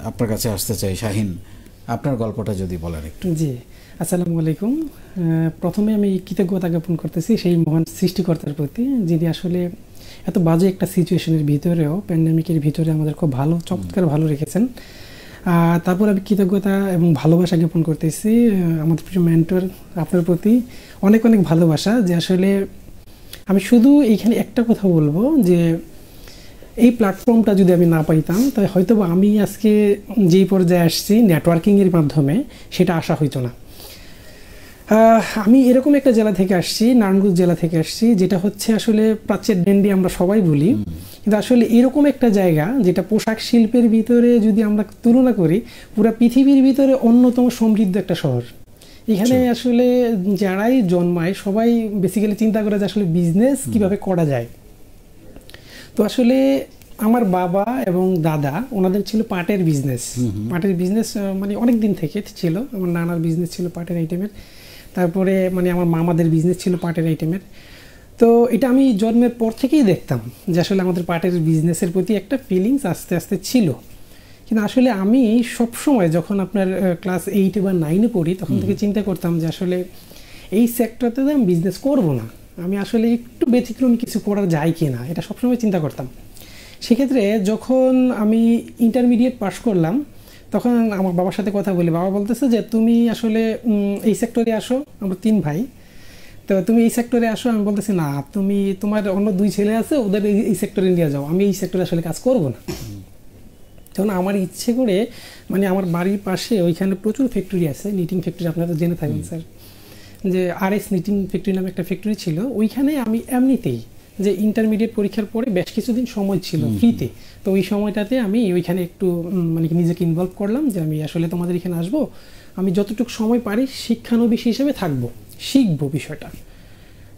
আপনার কাছে আসতে চাই। শাহিন, আপনার গল্পটা যদি বলেন একটু। জি, আসসালামু আলাইকুম। প্রথমে আমি কৃতজ্ঞতা জ্ঞাপন করতেছি সেই মহান সৃষ্টিকর্তার প্রতি, যিনি আসলে এত বাজে একটা সিচুয়েশনের ভিতরেও, প্যান্ডেমিকের ভিতরে আমাদের খুব ভালো, চমৎকার ভালো রেখেছেন। তারপর আমি কৃতজ্ঞতা এবং ভালোবাসা জ্ঞাপন করতেছি আমাদের প্রিয় মেন্টর আপনার প্রতি। অনেক অনেক ভালোবাসা, যে আসলে আমি শুধু এইখানে একটা কথা বলবো, যে এই প্ল্যাটফর্মটা যদি আমি না পাইতাম, তাহলে হয়তো আমি আজকে যেই পর্যায়ে আসছি নেটওয়ার্কিংয়ের মাধ্যমে, সেটা আসা হইতো না। আমি এরকম একটা জেলা থেকে আসছি, নারায়ণগঞ্জ জেলা থেকে আসছি, যেটা হচ্ছে আসলে প্রাচ্যের ডেন্ডি আমরা সবাই বলি, কিন্তু আসলে এরকম একটা জায়গা যেটা পোশাক শিল্পের ভিতরে যদি আমরা তুলনা করি, পুরো পৃথিবীর ভিতরে অন্যতম সমৃদ্ধ একটা শহর। এখানে আসলে যারাই জন্মায় সবাই বেসিক্যালি চিন্তা করে যে আসলে বিজনেস কিভাবে করা যায়। তো আসলে আমার বাবা এবং দাদা, ওনাদের ছিল পাটের বিজনেস। পাটের বিজনেস মানে অনেক দিন থেকে ছিল। আমার নানার বিজনেস ছিল পাটের আইটেমের, তারপরে মানে আমার মামাদের বিজনেস ছিল পাটের আইটেমের। তো এটা আমি জন্মের পর থেকেই দেখতাম যে আসলে আমাদের পাটের বিজনেসের প্রতি একটা ফিলিংস আস্তে আস্তে ছিল। কিন্তু আসলে আমি সবসময় যখন আপনার ক্লাস 8 বা 9-এ পড়ি, তখন থেকে চিন্তা করতাম যে আসলে এই সেক্টরতে আমি বিজনেস করব না, আমি আসলে একটু ব্যতিক্রমী কিছু করা যায় কি না, এটা সবসময় চিন্তা করতাম। সেক্ষেত্রে যখন আমি ইন্টারমিডিয়েট পাস করলাম, তখন আমার বাবার সাথে কথা বলি। বাবা বলতেছে যে তুমি আসলে এই সেক্টরে আসো, আমরা 3 ভাই, তো তুমি এই সেক্টরে আসো। আমি বলতেছি না, তুমি তোমার অন্য 2 ছেলে আছে, ওদের এই সেক্টরে নিয়ে যাও, আমি এই সেক্টরে আসলে কাজ করব না। তখন আমার ইচ্ছে করে, মানে আমার বাড়ির পাশে ওইখানে প্রচুর ফ্যাক্টরি আছে, নিটিং ফ্যাক্টরি, আপনারা তো জেনে থাকেন স্যার, যে RS নিটিং ফ্যাক্টরি নামে একটা ফ্যাক্টরি ছিল। ওইখানে আমি এমনিতেই যে ইন্টারমিডিয়েট পরীক্ষার পরে বেশ কিছুদিন সময় ছিল ফ্রিতে, তো ওই সময়টাতে আমি ওইখানে একটু মানে নিজেকে ইনভলভ করলাম, যে আমি আসলে তোমাদের এখানে আসবো, আমি যতটুকু সময় পারি শিক্ষানবিশ হিসেবে থাকবো, শিখবো বিষয়টা।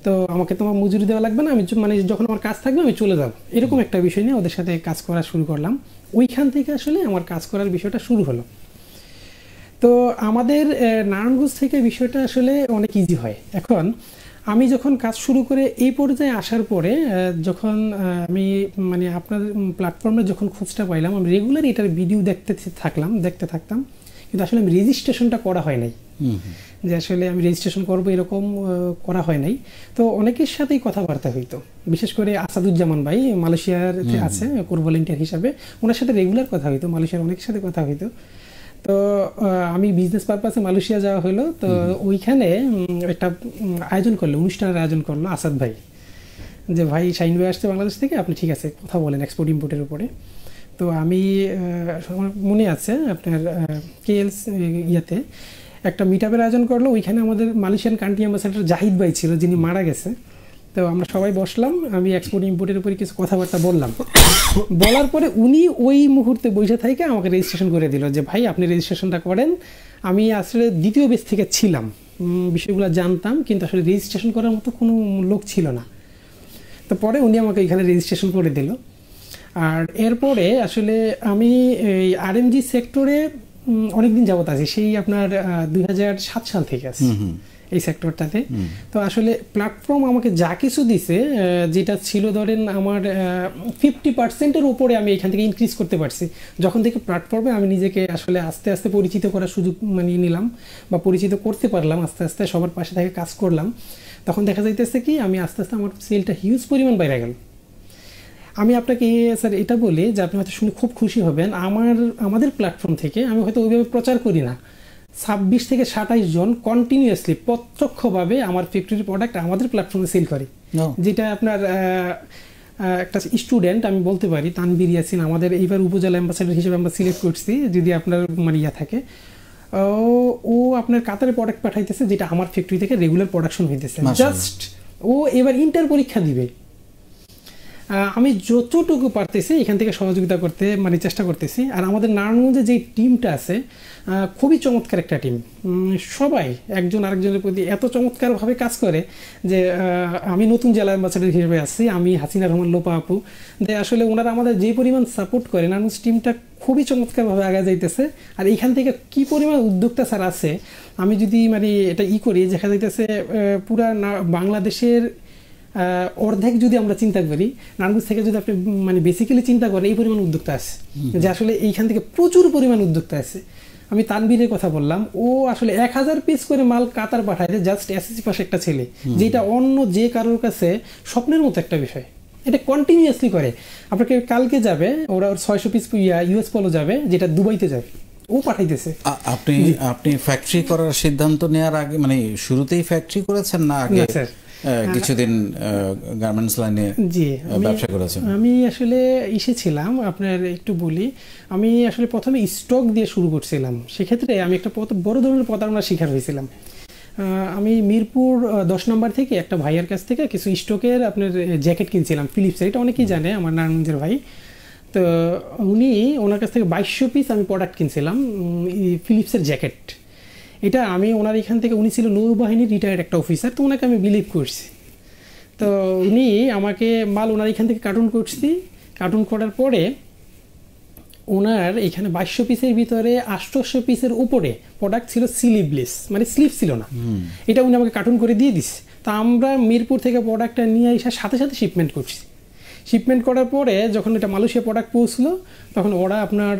তো আমাকে তোমার মজুরি দেওয়া লাগবে না, আমি মানে যখন আমার কাজ থাকবে আমি চলে যাবো, এরকম একটা বিষয় নিয়ে ওদের সাথে কাজ করা শুরু করলাম। ওইখান থেকে আসলে আমার কাজ করার বিষয়টা শুরু হলো। তো আমাদের নারায়ণগঞ্জ থেকে বিষয়টা আসলে অনেক ইজি হয়। এখন আমি যখন কাজ শুরু করে এই পর্যায়ে আসার পরে, যখন আমি মানে আপনার প্ল্যাটফর্মে যখন খোঁজটা পাইলাম, আমি রেগুলার এটার ভিডিও দেখতে থাকতাম, কিন্তু আসলে আমি রেজিস্ট্রেশনটা করা হয় নাই, যে আসলে আমি রেজিস্ট্রেশন করবো এরকম করা হয় নাই। তো অনেকের সাথেই কথাবার্তা হইতো, বিশেষ করে আসাদুজ্জামান ভাই মালয়েশিয়ার আছে কোর ভলেন্টিয়ার হিসাবে, ওনার সাথে রেগুলার কথা হইতো, মালয়েশিয়ার অনেকের সাথে কথা হইতো। তো আমি বিজনেস পারপাসে মালয়েশিয়া যাওয়া হলো, তো ওইখানে একটা অনুষ্ঠানের আয়োজন করলো আসাদ ভাই, যে ভাই শাহিন ভাই আসছে বাংলাদেশ থেকে, আপনি ঠিক আছে কথা বলেন এক্সপোর্ট ইম্পোর্টের উপরে। তো আমি মনে আছে আপনার KLC ইয়াতে একটা মিটআপের আয়োজন করলো, ওইখানে আমাদের মালয়েশিয়ান কান্ট্রি অ্যাম্বাসেডর জাহিদ ভাই ছিল, যিনি মারা গেছে। তো আমরা সবাই বসলাম, আমি এক্সপোর্ট ইম্পোর্টের উপরে কিছু কথাবার্তা বললাম। বলার পরে উনি ওই মুহূর্তে বসে থেকে আমাকে রেজিস্ট্রেশন করে দিল, যে ভাই আপনি রেজিস্ট্রেশনটা করেন। আমি আসলে দ্বিতীয় বেস থেকে ছিলাম, বিষয়গুলো জানতাম, কিন্তু আসলে রেজিস্ট্রেশন করার মতো কোনো লোক ছিল না। তো পরে উনি আমাকে এখানে রেজিস্ট্রেশন করে দিল। আর এরপরে আসলে আমি এই RMG সেক্টরে অনেকদিন যাবত আছি, সেই আপনার 2007 সাল থেকে আছি এই সেক্টরটাতে। তো আসলে প্ল্যাটফর্ম আমাকে যা কিছু দিছে, যেটা ছিল ধরেন আমার 50%-এর উপরে আমি এখান থেকে ইনক্রিজ করতে পারছি, যখন থেকে প্ল্যাটফর্মে আমি নিজেকে আসলে আস্তে আস্তে পরিচিত করার সুযোগ নিয়ে নিলাম, বা পরিচিত করতে পারলাম, আস্তে আস্তে সবার পাশে থেকে কাজ করলাম। তখন দেখা যাইতেছে কি আমি আস্তে আস্তে আমার সেলটা হিউজ পরিমাণ বাইরে গেল। আমি আপনাকে স্যার এটা বলি যে আপনি হয়তো শুনে খুব খুশি হবেন, আমাদের প্ল্যাটফর্ম থেকে আমি হয়তো ওইভাবে প্রচার করি না, 26 থেকে 27 জন কন্টিনিউয়াসলি প্রত্যক্ষভাবে আমার ফ্যাক্টরির প্রোডাক্ট আমাদের প্ল্যাটফর্মে সেল করে। যেটা আপনার একটা স্টুডেন্ট আমি বলতে পারি, তানবীর ইয়াসিন, আমাদের এইবার উপজেলা অ্যাম্বাসেডর হিসেবে আমরা সিলেক্ট করছি, যদি আপনার মানে ইয়া থাকে, ও আপনার কাতারে প্রোডাক্ট পাঠাইতেছে, যেটা আমার ফ্যাক্টরি থেকে রেগুলার প্রোডাকশন হইতেছে। জাস্ট ও এবার ইন্টার পরীক্ষা দিবে, আমি যতটুকু পারতেছি এখান থেকে সহযোগিতা করতে মানে চেষ্টা করতেছি। আর আমাদের নারায়ণগঞ্জে যে টিমটা আছে খুবই চমৎকার একটা টিম, সবাই একজন আরেকজনের প্রতি এত চমৎকারভাবে কাজ করে যে আমি নতুন জেলা অ্যাম্বাসেডর হিসেবে আসছি, আমি হাসিনা রহমান লোপা আপু, যে আসলে ওনারা আমাদের যে পরিমাণ সাপোর্ট করে, নারায়ণগঞ্জ টিমটা খুবই চমৎকারভাবে আগে যাইতেছে। আর এইখান থেকে কি পরিমাণ উদ্যোক্তা স্যার আছে, আমি যদি মানে এটা করি, দেখা যাইতেছে পুরা বাংলাদেশের অর্ধেক যদি আমরা চিন্তা করি, নারায়ণগঞ্জ থেকে যদি আপনি মানে বেসিক্যালি চিন্তা করেন, এই পরিমাণ উদ্যোক্তা আছে যে আসলে এইখান থেকে প্রচুর পরিমাণ উদ্যোক্তা আছে। আমি তানবীরের কথা বললাম, ও আসলে 1000 পিস করে মাল কাতার পাঠায়, জাস্ট এসএসসি পাশে একটা ছেলে, যেটা অন্য যে কারোর কাছে স্বপ্নের মতো একটা বিষয়। এটা কন্টিনিউয়াসলি করে। আপনাকে কালকে যাবে ওরা 600 পিস ইউএস পলো যাবে, যেটা দুবাইতে যাবে, ও পাঠাইতেছে। আপনি ফ্যাক্টরি করার সিদ্ধান্ত নেওয়ার আগে মানে শুরুতেই ফ্যাক্টরি করেছেন না আগে কিছুদিন গার্মেন্টস লাইনে ব্যবসা করেছেন? আমি আসলে এসেছিলাম, আপনার একটু বলি, আমি আসলে প্রথমে স্টক দিয়ে শুরু করছিলাম। সেক্ষেত্রে আমি একটা বড় ধরনের প্রতারণার শিকার হয়েছিলাম। আমি মিরপুর 10 নম্বর থেকে একটা ভাইয়ের কাছ থেকে কিছু স্টকের আপনার জ্যাকেট কিনছিলাম, ফিলিপসের, এটা অনেকেই জানে, আমার নারায়ণগঞ্জের ভাই। তো ওনার কাছ থেকে 2200 পিস আমি প্রোডাক্ট কিনছিলাম, ফিলিপসের জ্যাকেট। এটা আমি ওনার এখান থেকে, উনি ছিল নৌবাহিনীর রিটায়ার্ড একটা অফিসার, তো ওনাকে আমি বিলিভ করছি। তো উনি আমাকে মাল ওনার এখান থেকে কার্টুন করার পরে ওনার এখানে 2200 পিসের ভিতরে 800 পিসের উপরে প্রোডাক্ট ছিল স্লিভলেস, মানে স্লিভ ছিল না। এটা উনি আমাকে কার্টুন করে দিয়ে দিচ্ছে। তা আমরা মিরপুর থেকে প্রোডাক্টটা নিয়ে আসার সাথে সাথে শিপমেন্ট করছি। শিপমেন্ট করার পরে যখন এটা মালয়েশিয়া প্রোডাক্ট পৌঁছলো, তখন ওরা আপনার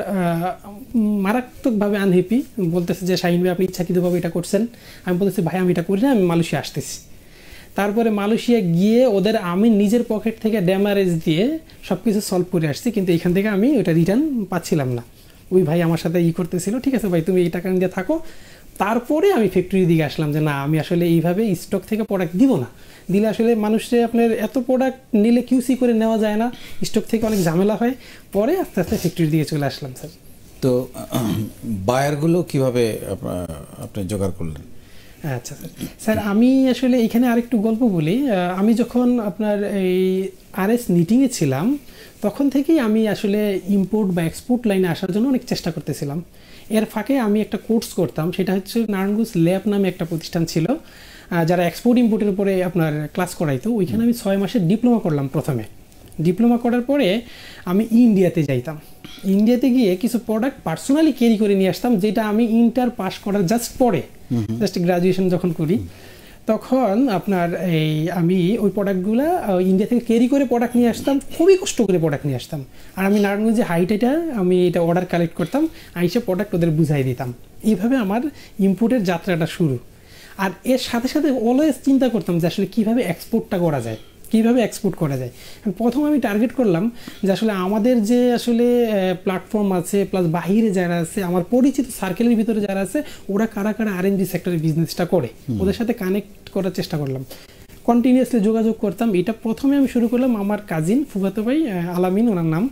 মারাত্মকভাবে আনহ্যাপি, বলতেছে যে শাহিন ভাই আপনি ইচ্ছাকৃতভাবে এটা করছেন। আমি বলতেছি ভাই আমি এটা করি না, আমি মালয়েশিয়া আসতেছি। তারপরে মালয়েশিয়া গিয়ে আমি নিজের পকেট থেকে ড্যামারেজ দিয়ে সব কিছু সলভ করে আসছি, কিন্তু এখান থেকে আমি ওটা রিটার্ন পাচ্ছিলাম না। ওই ভাই আমার সাথে করতেছিল, ঠিক আছে ভাই তুমি এই টাকা নিয়ে থাকো। তারপরে আমি ফ্যাক্টরির দিকে আসলাম যে না, আমি আসলে এইভাবে স্টক থেকে প্রোডাক্ট দিব না, দিলে আসলে মানুষে আপনার এত প্রোডাক্ট নিলে কিউসি করে নেওয়া যায় না, স্টক থেকে অনেক ঝামেলা হয়। পরে আস্তে আস্তে ফ্যাক্টরির দিকে চলে আসলাম। স্যার তো বায়ারগুলো কিভাবে আপনি জোগাড় করলেন? আচ্ছা স্যার, আমি আসলে এখানে আরেকটু গল্প বলি। আমি যখন আপনার এই আরএস নিটিংয়ে ছিলাম, তখন থেকেই আমি আসলে ইম্পোর্ট বা এক্সপোর্ট লাইনে আসার জন্য অনেক চেষ্টা করতেছিলাম। এর ফাঁকে আমি একটা কোর্স করতাম, সেটা হচ্ছে নারায়ণগঞ্জ ল্যাব নামে একটা প্রতিষ্ঠান ছিল, যারা এক্সপোর্ট ইম্পোর্টের উপরে আপনার ক্লাস করাইতো। ওইখানে আমি 6 মাসের ডিপ্লোমা করলাম। প্রথমে ডিপ্লোমা করার পরে আমি ইন্ডিয়াতে যাইতাম। ইন্ডিয়াতে গিয়ে কিছু প্রোডাক্ট পার্সোনালি ক্যারি করে নিয়ে আসতাম, যেটা আমি ইন্টার পাস করার জাস্ট গ্রাজুয়েশন যখন করি, তখন আপনার আমি ওই প্রোডাক্টগুলো ইন্ডিয়া থেকে ক্যারি করে প্রোডাক্ট নিয়ে আসতাম, খুবই কষ্ট করে প্রোডাক্ট নিয়ে আসতাম। আর আমি নারায়ণগঞ্জে হাইটেটা আমি এটা অর্ডার কালেক্ট করতাম, আইসে প্রোডাক্ট ওদের বুঝাই দিতাম। এইভাবে আমার ইম্পোর্টের যাত্রাটা শুরু। আর এর সাথে সাথে অলওয়েজ চিন্তা করতাম যে আসলে কীভাবে এক্সপোর্টটা করা যায়, কীভাবে এক্সপোর্ট করা যায়। প্রথম আমি টার্গেট করলাম যে আসলে আমাদের যে আসলে প্ল্যাটফর্ম আছে, প্লাস বাহিরে যারা আছে, আমার পরিচিত সার্কেলের ভিতরে যারা আছে, ওরা কারা কারা আরএনজি সেক্টরের বিজনেসটা করে, ওদের সাথে কানেক্ট করার চেষ্টা করলাম, কন্টিনিউয়াসলি যোগাযোগ করতাম। এটা প্রথমে আমি শুরু করলাম আমার কাজিন ফুফাতো ভাই আলামিন ওনার নাম,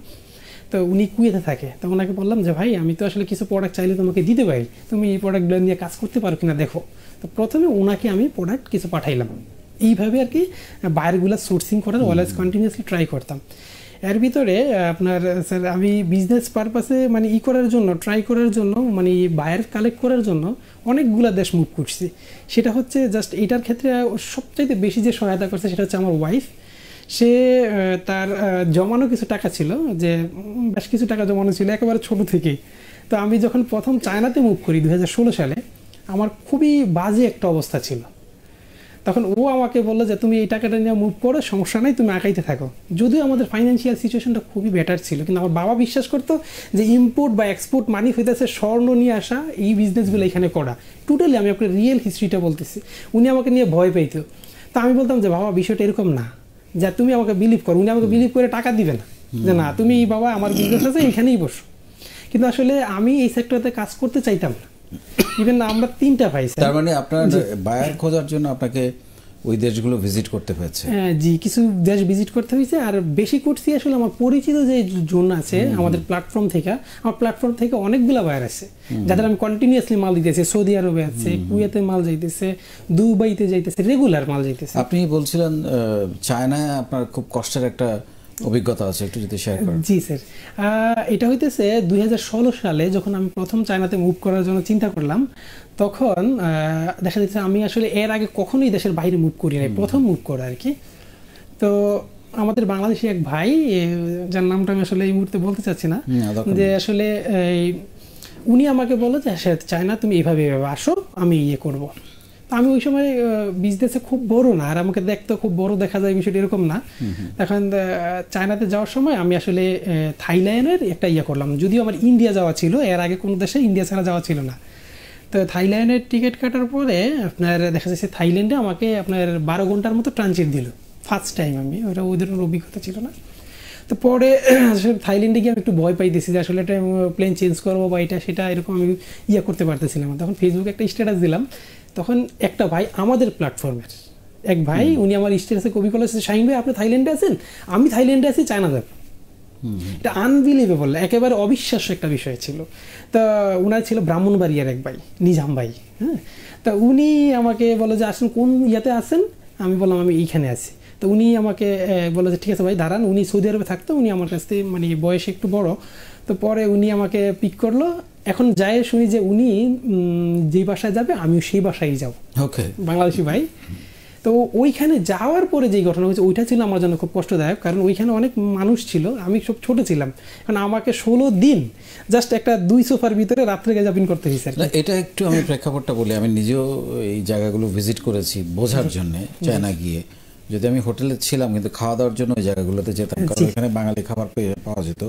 তো উনি কুয়েতে থাকে। তো ওনাকে বললাম যে ভাই আমি তো আসলে কিছু প্রোডাক্ট চাইলে তোমাকে দিতে পারি, তুমি এই প্রোডাক্টগুলো নিয়ে কাজ করতে পারো কিনা দেখো। তো প্রথমে ওনাকে আমি প্রোডাক্ট কিছু পাঠাইলাম। এইভাবে আর কি বায়ারগুলো সোর্সিং করার অলওয়েজ কন্টিনিউয়াসলি ট্রাই করতাম। এর ভিতরে আপনার স্যার আমি বিজনেস পারপাসে মানে ট্রাই করার জন্য মানে বায়ার কালেক্ট করার জন্য অনেকগুলো দেশ মুভ করছি। সেটা হচ্ছে জাস্ট এটার ক্ষেত্রে সবচাইতে বেশি যে সহায়তা করছে সেটা হচ্ছে আমার ওয়াইফ। সে তার জমানো কিছু টাকা ছিল, যে বেশ কিছু টাকা জমানো ছিল একেবারে ছোট থেকেই। তো আমি যখন প্রথম চায়নাতে মুভ করি 2016 সালে, আমার খুবই বাজে একটা অবস্থা ছিল। তখন ও আমাকে বললো যে তুমি এই টাকাটা নিয়ে মুভ করো, সমস্যা নেই, তুমি আঁকাইতে থাকো। যদিও আমাদের ফাইন্যান্সিয়াল সিচুয়েশনটা খুবই বেটার ছিল, কিন্তু আমার বাবা বিশ্বাস করতো যে ইম্পোর্ট বা এক্সপোর্ট মানি হইতেছে স্বর্ণ নিয়ে আসা, এই বিজনেসগুলো এখানে করা। টোটালি আমি আপনার রিয়েল হিস্ট্রিটা বলতেছি। উনি আমাকে নিয়ে ভয় পাইতো। তো আমি বলতাম যে বাবা বিষয়টা এরকম না, যা তুমি আমাকে বিলিভ করো। উনি আমাকে বিলিভ করে টাকা দিবে না, যে না তুমি বাবা আমার বিজনেস আছে এইখানেই বসো। কিন্তু আসলে আমি এই সেক্টরতে কাজ করতে চাইতাম না। ইভেন আমরা 3টা ভাই। তার মানে আপনার বায়ার খোঁজার জন্য আপনাকে ওই দেশগুলো ভিজিট করতে হয়েছে? জি, কিছু দেশ ভিজিট করতে হয়েছে। আর বেশি করছি আসলে আমার পরিচিত যে জোন আছে আমাদের প্ল্যাটফর্ম থেকে, আমার প্ল্যাটফর্ম থেকে অনেকগুলো বায়ার আছে যাদের আমি কন্টিনিউয়াসলি মাল দিতেছি। সৌদি আরবে আছে, কুয়েতে মাল যাইতেছে, দুবাইতে যাইতেছে, রেগুলার মাল যাইতেছে। আপনি বলছিলেন চায়নায় আপনার খুব কষ্টের একটা অভিজ্ঞতা আছে, একটু যদি শেয়ার করেন। জি স্যার, এটা হইতেছে 2016 সালে যখন আমি প্রথম চায়নাতে মুভ করার জন্য চিন্তা করলাম, তখন দেখা যাচ্ছে আমি আসলে এর আগে কখনোই দেশের বাইরে মুভ করি নাই, প্রথম মুভ করা আর কি। তো আমাদের বাংলাদেশি এক ভাই, যার নামটা আমি আসলে এই মুহূর্তে বলতে চাচ্ছি না, যে আসলে উনি আমাকে বললো যে চায়না তুমি এইভাবে আসো, আমি করবো। আমি ওই সময় বিজনেসে খুব বড় না, আর আমাকে দেখতে খুব বড় দেখা যায় বিষয়টা এরকম না। এখন চায়নাতে যাওয়ার সময় আমি আসলে থাইল্যান্ডের একটা করলাম, যদিও আমার ইন্ডিয়া যাওয়া ছিল, এর আগে কোনো দেশে ইন্ডিয়া ছাড়া যাওয়া ছিল না। তো থাইল্যান্ডের টিকিট কাটার পরে আপনার দেখা যাচ্ছে থাইল্যান্ডে আমাকে আপনার 12 ঘন্টার মতো ট্রানজিট দিল ফার্স্ট টাইম। আমি ওটা ওদের অভিজ্ঞতা ছিল না। তো পরে থাইল্যান্ডে গিয়ে আমি একটু ভয় পাইতেছি যে আসলে এটা প্লেন চেঞ্জ করবো বা এটা সেটা এরকম আমি করতে পারতেছিলাম। তখন ফেসবুকে একটা স্ট্যাটাস দিলাম, তখন একটা ভাই আমাদের প্ল্যাটফর্মের এক ভাই উনি আমার স্ট্যাটাসে কপি করেছে, শাহিন ভাই আপনি থাইল্যান্ডে আছেন, আমি থাইল্যান্ডে আছি, চায়না যাব। এটা আনবিলিভেবল, একেবারে অবিশ্বাস্য একটা বিষয় ছিল। তা উনার ছিল ব্রাহ্মণবাড়িয়ার এক ভাই, নিজাম ভাই। হ্যাঁ, তা উনি আমাকে বলে যে আসেন কোন ইয়াতে আছেন, আমি বললাম আমি এইখানে আছি। তো উনি আমাকে বলে যে ঠিক আছে ভাই দাঁড়ান, উনি সৌদি আরবে থাকতো, উনি আমার কাছ থেকে মানে বয়সে একটু বড়। তো পরে উনি আমাকে পিক করলো। এখন যাই শুনি যে উনি যেই বাসায় যাবে আমিও সেই বাসায় যাব, ওকে, বাংলাদেশি ভাই। তো ওইখানে যাওয়ার পরে যেই ঘটনা হয়েছে ওইটা ছিল আমার জন্য খুব কষ্টদায়ক, কারণ ওইখানে অনেক মানুষ ছিল, আমি সব ছোট ছিলাম। কারণ আমাকে 16 দিন জাস্ট একটা 2 সোফার ভিতরে রাত্রে গ্যাজাপিং করতে হয়েছে। এটা একটু আমি প্রেক্ষাপটটা বলি, আমি নিজেও এই জায়গাগুলো ভিজিট করেছি বোঝার জন্য। চায়না গিয়ে যদি আমি হোটেলে ছিলাম, কিন্তু খাওয়া দাওয়ার জন্য ওই জায়গাগুলোতে যেতাম, কারণ ওইখানে বাঙালি খাবার পাওয়া যেত।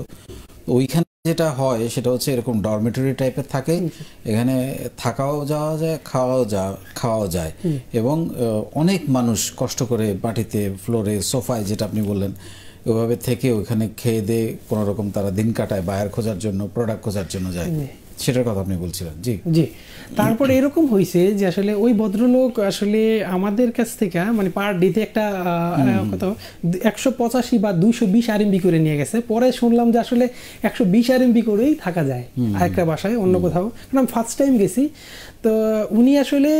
ওইখানে যেটা হয় সেটা হচ্ছে এরকম ডরমিটরি টাইপের থাকে, এখানে থাকাও যাওয়া যায়, খাওয়াও যায়, এবং অনেক মানুষ কষ্ট করে মাটিতে, ফ্লোরে, সোফায়, যেটা আপনি বললেন, ওইভাবে থেকে ওইখানে খেয়ে দিয়ে কোনো রকম তারা দিন কাটায়, বায়ার খোঁজার জন্য, প্রোডাক্ট খোঁজার জন্য যায়। সেটার কথা আপনি বলছিলেন। জি জি। তারপরে এরকম হয়েছে যে আসলে ওই ভদ্রলোক আসলে আমাদের কাছ থেকে মানে পার ডেতে একটা কত 185 বা 220 আরএমবি করে নিয়ে গেছে। পরে শুনলাম যে আসলে 120 আরএমবি করেই থাকা যায় আরেকটা বাসায় অন্য কোথাও, কারণ আমি ফার্স্ট টাইম গেছি। তো উনি আসলে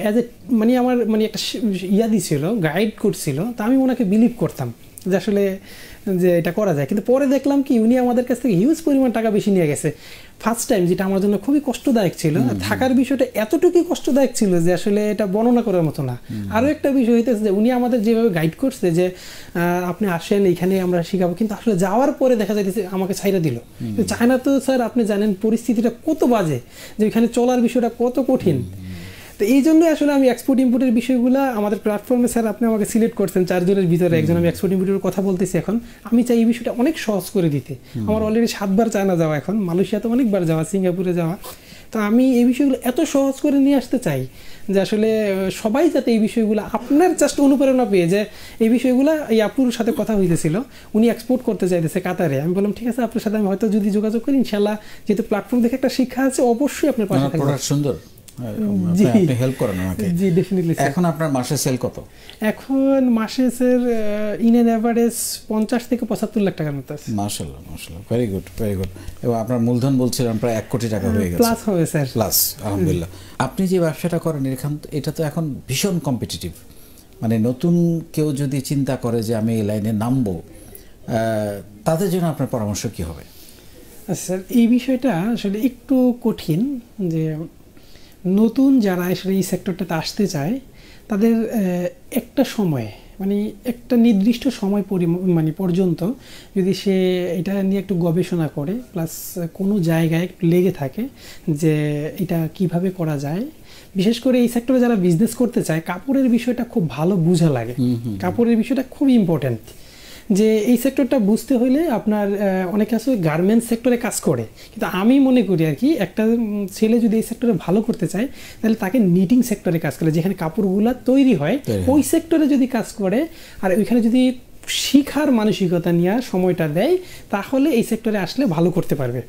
অ্যাজ এ মানে আমার মানে একটা দিছিল, গাইড করছিল। তো আমি ওনাকে বিলিভ করতাম যে আসলে যে এটা করা যায়, কিন্তু পরে দেখলাম কি উনি আমাদের কাছ থেকে হিউজ পরিমাণ টাকা বেশি নিয়ে গেছে ফার্স্ট টাইম, যেটা আমার জন্য খুবই কষ্টদায়ক ছিল। থাকার বিষয়টা এতটুকুই কষ্টদায়ক ছিল যে আসলে এটা বর্ণনা করার মতো না। আরও একটা বিষয় হইতেছে যে উনি আমাদের যেভাবে গাইড করছে যে আপনি আসেন এইখানে আমরা শিখাবো, কিন্তু আসলে যাওয়ার পরে দেখা যাইতেছে আমাকে ছাইরা দিল। চায়না তো স্যার আপনি জানেন পরিস্থিতিটা কত বাজে, যে এখানে চলার বিষয়টা কত কঠিন। তো এই জন্য আসলে আমি এক্সপোর্ট ইম্পোর্টের বিষয়গুলো আমাদের প্ল্যাটফর্মে স্যার আপনি আমাকে সিলেক্ট করছেন 4 জনের ভিতরে একজন, আমি এক্সপোর্ট ইম্পোর্টের কথা বলতেছি। এখন আমি চাই এই বিষয়টা অনেক সহজ করে দিতে। আমার অলরেডি 7 বার চায়না যাওয়া, এখন মালয়েশিয়াতে অনেকবার যাওয়া, সিঙ্গাপুরে যাওয়া। তো আমি এই বিষয়গুলো এত সহজ করে নিয়ে আসতে চাই যে আসলে সবাই যাতে এই বিষয়গুলো আপনার জাস্ট অনুপ্রেরণা পেয়ে, যে এই বিষয়গুলো এই আপুর সাথে কথা হইতেছিল, উনি এক্সপোর্ট করতে চাইতেছে কাতারে। আমি বললাম ঠিক আছে আপনার সাথে আমি হয়তো যদি যোগাযোগ করি ইনশাল্লাহ, যেহেতু প্ল্যাটফর্ম দেখে একটা শিক্ষা আছে, অবশ্যই আপনার পাশে থাকবো। সুন্দর, আপনি হেল্প করেন আমাকে। জি ডেফিনেটলি। এখন আপনার মাসে সেল কত? এখন মাসে স্যার ইন এন এভারেজ 50 থেকে 75 লাখ টাকার মতো আছে। মাশাআল্লাহ মাশাআল্লাহ, ভেরি গুড ভেরি গুড। এবং আপনার মূলধন বলছিলেন প্রায় 1 কোটি টাকা হয়ে গেছে। প্লাস হবে স্যার, প্লাস, আলহামদুলিল্লাহ। আপনি যে ব্যবসাটা করেন এটা তো এখন ভীষণ কম্পিটিটিভ। মানে নতুন কেউ যদি চিন্তা করে যে আমি এই লাইনে নামবো, তাদের জন্য আপনার পরামর্শ কি হবে? স্যার এই বিষয়টা আসলে একটু কঠিন, যে নতুন যারা আসলে এই সেক্টরটাতে আসতে চায় তাদের একটা সময় মানে একটা নির্দিষ্ট সময় মানে পর্যন্ত যদি সে এটা নিয়ে একটু গবেষণা করে, প্লাস কোনো জায়গায় একটু লেগে থাকে যে এটা কিভাবে করা যায়। বিশেষ করে এই সেক্টরে যারা বিজনেস করতে চায় কাপড়ের বিষয়টা খুব ভালো বোঝা লাগে, কাপড়ের বিষয়টা খুব ইম্পর্টেন্ট। যে এই সেক্টরটা বুঝতে হলে আপনার অনেকে আসলে গার্মেন্টস সেক্টরে কাজ করে, কিন্তু আমি মনে করি আর কি একটা ছেলে যদি এই সেক্টরে ভালো করতে চায় তাহলে তাকে নিটিং সেক্টরে কাজ করে, যেখানে কাপড়গুলো তৈরি হয় ওই সেক্টরে যদি কাজ করে আর ওইখানে যদি শিখার মানসিকতা নিয়ে সময়টা দেয় তাহলে এই সেক্টরে আসলে ভালো করতে পারবে।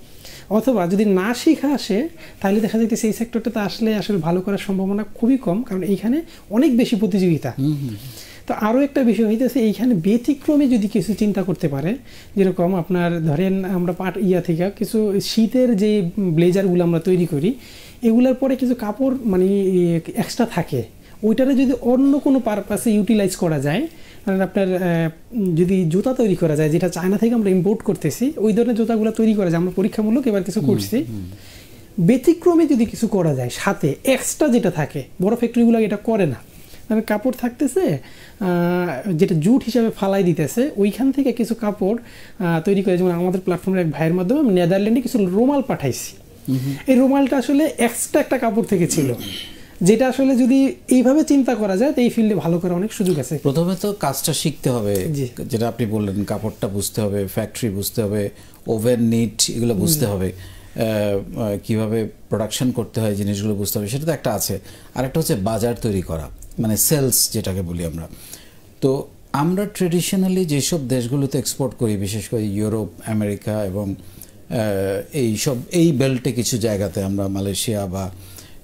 অথবা যদি না শিখা আসে তাহলে দেখা যাইতেছে এই সেক্টরটাতে আসলে ভালো করার সম্ভাবনা খুবই কম, কারণ এইখানে অনেক বেশি প্রতিযোগিতা। তো আরও একটা বিষয় হইতেছে এইখানে ব্যতিক্রমে যদি কিছু চিন্তা করতে পারে, যেরকম আপনার ধরেন আমরা থেকে কিছু শীতের যে ব্লেজারগুলো আমরা তৈরি করি এগুলোর পরে কিছু কাপড় মানে এক্সট্রা থাকে, ওইটারে যদি অন্য কোনো পারপাসে ইউটিলাইজ করা যায়, মানে আপনার যদি জুতা তৈরি করা যায়, যেটা চায়না থেকে আমরা ইম্পোর্ট করতেছি ওই ধরনের জুতাগুলো তৈরি করা যায়, আমরা পরীক্ষামূলক এবার কিছু করছি, ব্যতিক্রমে যদি কিছু করা যায় সাথে এক্সট্রা যেটা থাকে, বড় ফ্যাক্টরিগুলো এটা করে না, মানে কাপড় থাকতেছে যেটা জুট হিসাবে ফালাই দিতেছে, ওইখান থেকে কিছু কাপড় তৈরি করে, যেমন আমাদের প্ল্যাটফর্মের এক ভাইয়ের মাধ্যমে আমি নেদারল্যান্ডে কিছু রুমাল পাঠাইছি। এই রুমালটা আসলে এক্সট্রা একটা কাপড় থেকে ছিল, যেটা আসলে যদি এইভাবে চিন্তা করা যায় তো এই ফিল্ডে ভালো করে অনেক সুযোগ আছে। প্রথমে তো কাজটা শিখতে হবে, যেটা আপনি বললেন, কাপড়টা বুঝতে হবে, ফ্যাক্টরি বুঝতে হবে, ওভেন নিট এগুলো বুঝতে হবে, কিভাবে প্রোডাকশন করতে হয় জিনিসগুলো বুঝতে হবে, সেটা তো একটা আছে। আর একটা হচ্ছে বাজার তৈরি করা, মানে সেলস যেটাকে বলি আমরা। তো আমরা ট্রেডিশনালি যেসব দেশগুলোতে এক্সপোর্ট করি, বিশেষ করে ইউরোপ, আমেরিকা এবং এই বেল্টে কিছু জায়গাতে, আমরা মালয়েশিয়া বা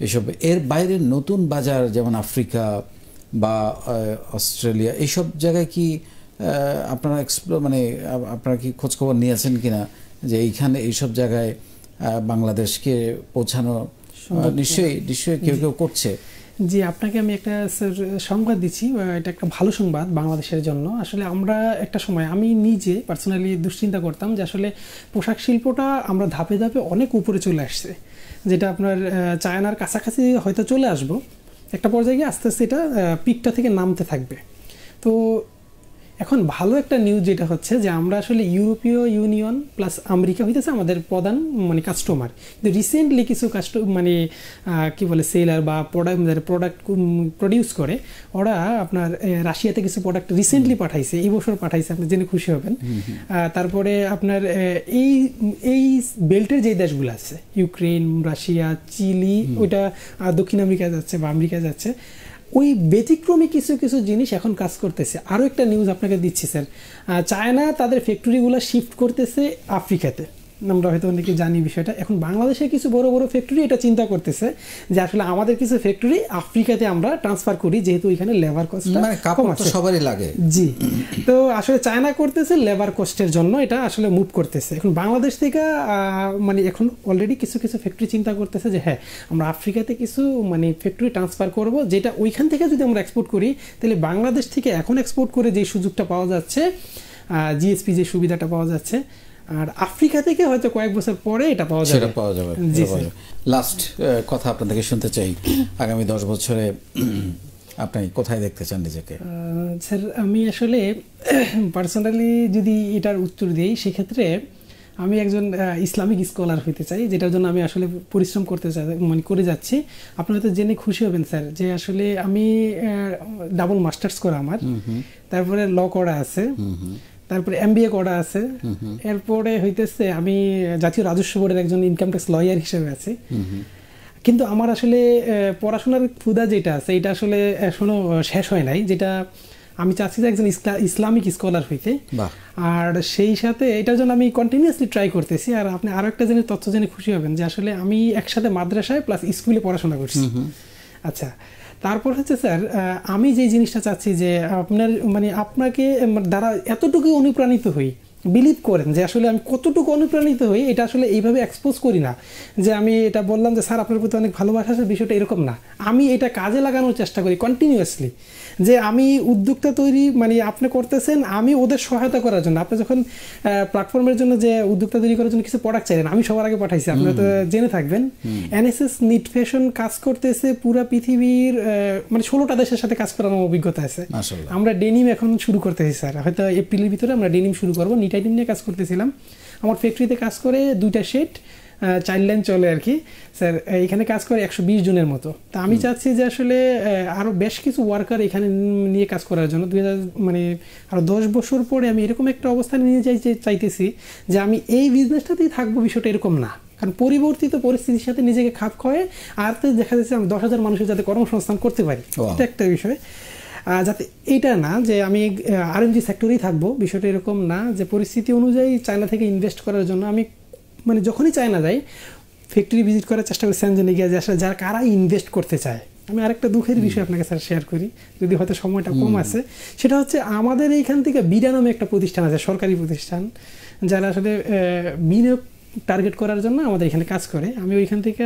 এসব, এর বাইরে নতুন বাজার যেমন আফ্রিকা বা অস্ট্রেলিয়া, এইসব জায়গায় কি আপনারা মানে আপনারা কি খোঁজখবর নিয়েছেন কিনা যে এইখানে এইসব জায়গায় বাংলাদেশকে পৌঁছানো? নিশ্চয়ই কেউ কেউ করছে। জি, আপনাকে আমি একটা সংবাদ দিচ্ছি, এটা একটা ভালো সংবাদ বাংলাদেশের জন্য। আসলে আমরা একটা সময়, আমি নিজে পার্সোনালি দুশ্চিন্তা করতাম যে আসলে পোশাক শিল্পটা আমরা ধাপে ধাপে অনেক উপরে চলে আসছে, যেটা আপনার চায়নার কাছাকাছি হয়তো চলে আসবো একটা পর্যায়ে গিয়ে, আস্তে আস্তে এটা পিকটা থেকে নামতে থাকবে। তো এখন ভালো একটা নিউজ যেটা হচ্ছে যে আমরা আসলে ইউরোপীয় ইউনিয়ন প্লাস আমেরিকা হইতেছে আমাদের প্রধান মানে কাস্টমার, কিন্তু রিসেন্টলি কিছু মানে কি বলে সেলার বা প্রোডাক্ট প্রডিউস করে, ওরা আপনার রাশিয়াতে কিছু প্রোডাক্ট রিসেন্টলি পাঠাইছে, এই বছর পাঠাইছে, আপনি জেনে খুশি হবেন। তারপরে আপনার এই বেল্টের যে দেশগুলো আছে, ইউক্রেন, রাশিয়া, চিলি, ওইটা দক্ষিণ আমেরিকা যাচ্ছে বা আমেরিকা যাচ্ছে, ওই ব্যতিক্রমী কিছু কিছু জিনিস এখন কাজ করতেছে। আরও একটা নিউজ আপনাকে দিচ্ছি স্যার, চায়না তাদের ফ্যাক্টরিগুলো শিফট করতেছে আফ্রিকাতে, আমরা হয়তো অনেকে জানি বিষয়টা। এখন বাংলাদেশে কিছু বড় বড় ফ্যাক্টরি এটা চিন্তা করতেছে যে আসলে আমাদের কিছু ফ্যাক্টরি আফ্রিকাতে আমরা ট্রান্সফার করি, যেহেতু ওইখানে লেবার কস্টটা কম আছে, সবারই লাগে। জি, তো আসলে চায়না করতেছে লেবার কস্টের জন্য, এটা আসলে মুভ করতেছে। এখন বাংলাদেশ থেকে মানে এখন অলরেডি কিছু কিছু ফ্যাক্টরি চিন্তা করতেছে যে হ্যাঁ, আমরা আফ্রিকাতে কিছু মানে ফ্যাক্টরি ট্রান্সফার করব, যেটা ওইখান থেকে যদি আমরা এক্সপোর্ট করি, তাহলে বাংলাদেশ থেকে এখন এক্সপোর্ট করে যে সুযোগটা পাওয়া যাচ্ছে, জিএসপি যে সুবিধাটা পাওয়া যাচ্ছে, আর আফ্রিকা থেকে হয়তো কয়েক বছর পরে এটা পাওয়া যাবে। লাস্ট কথা আপনাদেরকে শুনতে চাই, আগামী 10 বছরে আপনি কোথায় দেখতে চান নিজেকে? স্যার, আমি আসলে পার্সোনালি যদি এটার উত্তর দিই, সেক্ষেত্রে আমি একজন ইসলামিক স্কলার হইতে চাই, যেটার জন্য আমি আসলে পরিশ্রম করতে চাই, মানে করে যাচ্ছি। আপনারা তো জেনে খুশি হবেন স্যার যে আসলে আমি ডাবল মাস্টার্স করা আমার, তারপরে ল করা আছে, তারপরে MBA করা আছে, এরপরে হইতেছে আমি জাতীয় রাজস্ব বোর্ডের একজন ইনকাম ট্যাক্স লয়ার হিসেবে আছি। কিন্তু আমার আসলে পড়াশোনার ক্ষুধা যেটা আছে, এটা আসলে এখনো শেষ হয় নাই, যেটা আমি চাচ্ছি যে একজন ইসলামিক স্কলার হইতে। আর সেই সাথে এটার জন্য আমি কন্টিনিউয়াসলি ট্রাই করতেছি। আর আপনি আরও একটা জিনিস তথ্য জেনে খুশি হবেন যে আসলে আমি একসাথে মাদ্রাসায় প্লাস স্কুলে পড়াশোনা করছি। আচ্ছা, তারপর হচ্ছে স্যার, আমি যে জিনিসটা চাচ্ছি যে আপনাকে দ্বারা এতটুকু অনুপ্রাণিত হই, বিলিভ করেন যে আসলে আমি কতটুকু অনুপ্রাণিত হই, এটা আসলে এইভাবে এক্সপোজ করি না যে আমি এটা বললাম যে স্যার আপনার প্রতি অনেক ভালোবাসা আছে, বিষয়টা এরকম না। আমি এটা কাজে লাগানোর চেষ্টা করি কন্টিনিউয়াসলি, যে আমি উদ্যোক্তা তৈরি মানে আপনি করতেছেন, আমি ওদের সহায়তা করার জন্য। আপনি যখন প্ল্যাটফর্মের জন্য যে উদ্যোক্তা তৈরি করার জন্য কিছু প্রোডাক্ট চাইলেন, আমি সবার আগে পাঠাইছি, আপনারা তো জেনে থাকবেন। NSS নিট ফ্যাশন কাজ করতেছে পুরা পৃথিবীর মানে 16টা দেশের সাথে কাজ করার অভিজ্ঞতা আছে। আমরা ডেনিম এখন শুরু করতেছি স্যার, হয়তো এপ্রিলের ভিতরে আমরা ডেনিম শুরু করবো। নিট আইটেম নিয়ে কাজ করতেছিলাম, আমার ফ্যাক্টরিতে কাজ করে 2টা শেড, 4 লাইন চলে আর কি স্যার। এখানে কাজ করে 120 জনের মতো। তা আমি চাচ্ছি যে আসলে আরও বেশ কিছু ওয়ার্কার এখানে নিয়ে কাজ করার জন্য মানে আরও 10 বছর পরে আমি এরকম একটা অবস্থানে নিয়ে চাইতেছি যে আমি এই বিজনেসটাতেই থাকবো, বিষয়টা এরকম না। কারণ পরিবর্তিত পরিস্থিতির সাথে নিজেকে খাপ খাওয়ায় আর তো দেখা যাচ্ছে আমি 10,000 মানুষের যাতে কর্মসংস্থান করতে পারি, এটা একটা বিষয়। যাতে এটা না যে আমি RMG সেক্টরেই থাকবো, বিষয়টা এরকম না। যে পরিস্থিতি অনুযায়ী চায়না থেকে ইনভেস্ট করার জন্য আমি মানে যখনই চায়না যাই, ফ্যাক্টরি ভিজিট করার চেষ্টা করি সেনজেনে গিয়ে, যে আসলে যারা কারা ইনভেস্ট করতে চায়। আমি আরেকটা দুঃখের বিষয় আপনাকে স্যার শেয়ার করি, যদি হয়তো সময়টা কম আছে, সেটা হচ্ছে আমাদের এইখান থেকে বিডা নামে একটা প্রতিষ্ঠান আছে, সরকারি প্রতিষ্ঠান, যারা আসলে বিনিয়োগ টার্গেট করার জন্য আমাদের এখানে কাজ করে। আমি ওইখান থেকে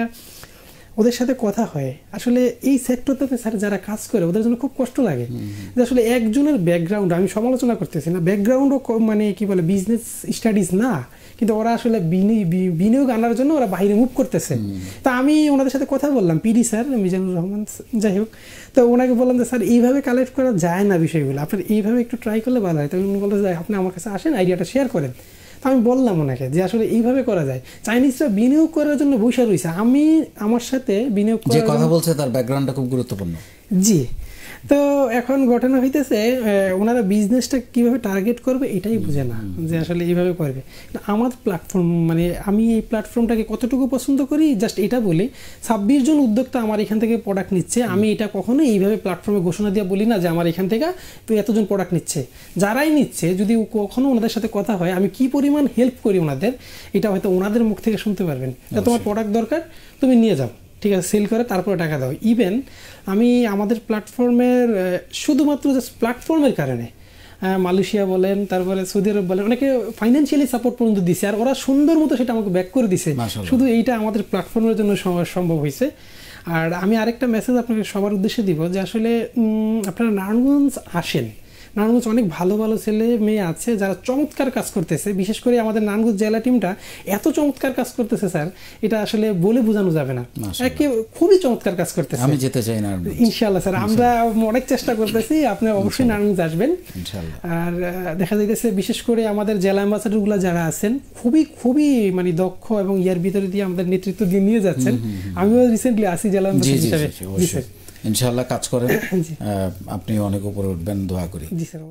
ওদের সাথে কথা হয়, আসলে এই সেক্টরটাতে স্যার যারা কাজ করে ওদের জন্য খুব কষ্ট লাগে যে আসলে একজনের ব্যাকগ্রাউন্ড, আমি সমালোচনা করতেছি না, ব্যাকগ্রাউন্ডও মানে কি বলে বিজনেস স্টাডিজ না, কিন্তু ওরা আসলে বিনিয়োগ আনার জন্য ওরা বাইরে মুভ করতেছে। তা আমি ওনাদের সাথে কথা বললাম, PD স্যার মিজানুর রহমান, যাই হোক, তো ওনাকে বললাম যে স্যার এইভাবে কালেক্ট করা যায় না বিষয়গুলো, আপনার এইভাবে একটু ট্রাই করলে ভালো হয়। তো উনি বললেন যে আপনি আমার কাছে আসেন, আইডিয়াটা শেয়ার করেন। তো আমি বললাম ওনাকে যে আসলে এইভাবে করা যায়, চাইনিজরা বিনিয়োগ করার জন্য বসে রয়েছে, আমি আমার সাথে বিনিয়োগ যে কথা বলছে তার ব্যাকগ্রাউন্ডটা খুব গুরুত্বপূর্ণ। জি। তো এখন ঘটনা হইতেছে ওনারা বিজনেসটা কিভাবে টার্গেট করবে এটাই বুঝে না, যে আসলে এইভাবে করবে। আমার প্ল্যাটফর্ম মানে আমি এই প্ল্যাটফর্মটাকে কতটুকু পছন্দ করি জাস্ট এটা বলি, 26 জন উদ্যোক্তা আমার এখান থেকে প্রোডাক্ট নিচ্ছে, আমি এটা কখনো এইভাবে প্ল্যাটফর্মে ঘোষণা দিয়ে বলি না যে আমার এখান থেকে তো এতজন প্রোডাক্ট নিচ্ছে। যারাই নিচ্ছে যদি কখনো ওনাদের সাথে কথা হয় আমি কি পরিমাণ হেল্প করি ওনাদের, এটা হয়তো ওনাদের মুখ থেকে শুনতে পারবেন। তোমার প্রোডাক্ট দরকার তুমি নিয়ে যাও, ঠিক আছে, সেল করে তারপরে টাকা দাও। ইভেন আমি আমাদের প্ল্যাটফর্মের শুধুমাত্র জাস্ট প্ল্যাটফর্মের কারণে মালয়েশিয়া বলেন, তারপরে সৌদি আরব বলেন, অনেকে ফাইন্যান্সিয়ালি সাপোর্ট পর্যন্ত দিছে, আর ওরা সুন্দর মতো সেটা আমাকে ব্যাক করে দিছে। শুধু এইটা আমাদের প্ল্যাটফর্মের জন্য সম্ভব হয়েছে। আর আমি আরেকটা মেসেজ আপনাকে সবার উদ্দেশ্যে দিব যে আসলে আপনারা নারায়ণগঞ্জ আসেন, নারায়ণগঞ্জ অনেক ভালো ভালো ছেলে মেয়ে আছে যারা চমৎকার কাজ করতেছে। বিশেষ করে আমাদের নারায়ণগঞ্জ জেলা টিমটা এত চমৎকার কাজ করতেছে স্যার, এটা আসলে বলে বোঝানো যাবে না, খুবই চমৎকার কাজ করতেছে। আমি যেতে চাই না ইনশাআল্লাহ স্যার, আমরা অনেক চেষ্টা করতেছি, আপনি অবশ্যই নারায়ণগঞ্জ আসবেন। আর দেখা যাইতেছে বিশেষ করে আমাদের জেলা অ্যাম্বাসাডারগুলো যারা আছেন খুবই খুবই মানে দক্ষ এবং ইয়ার ভিতরে দিয়ে আমাদের নেতৃত্ব দিয়ে নিয়ে যাচ্ছেন। আমিও রিসেন্টলি আসি জেলা অ্যাম্বাসাডার হিসেবে। ইনশাআল্লাহ কাজ করেন, আপনি অনেক উপরে উঠবেন, দোয়া করি। জি স্যার।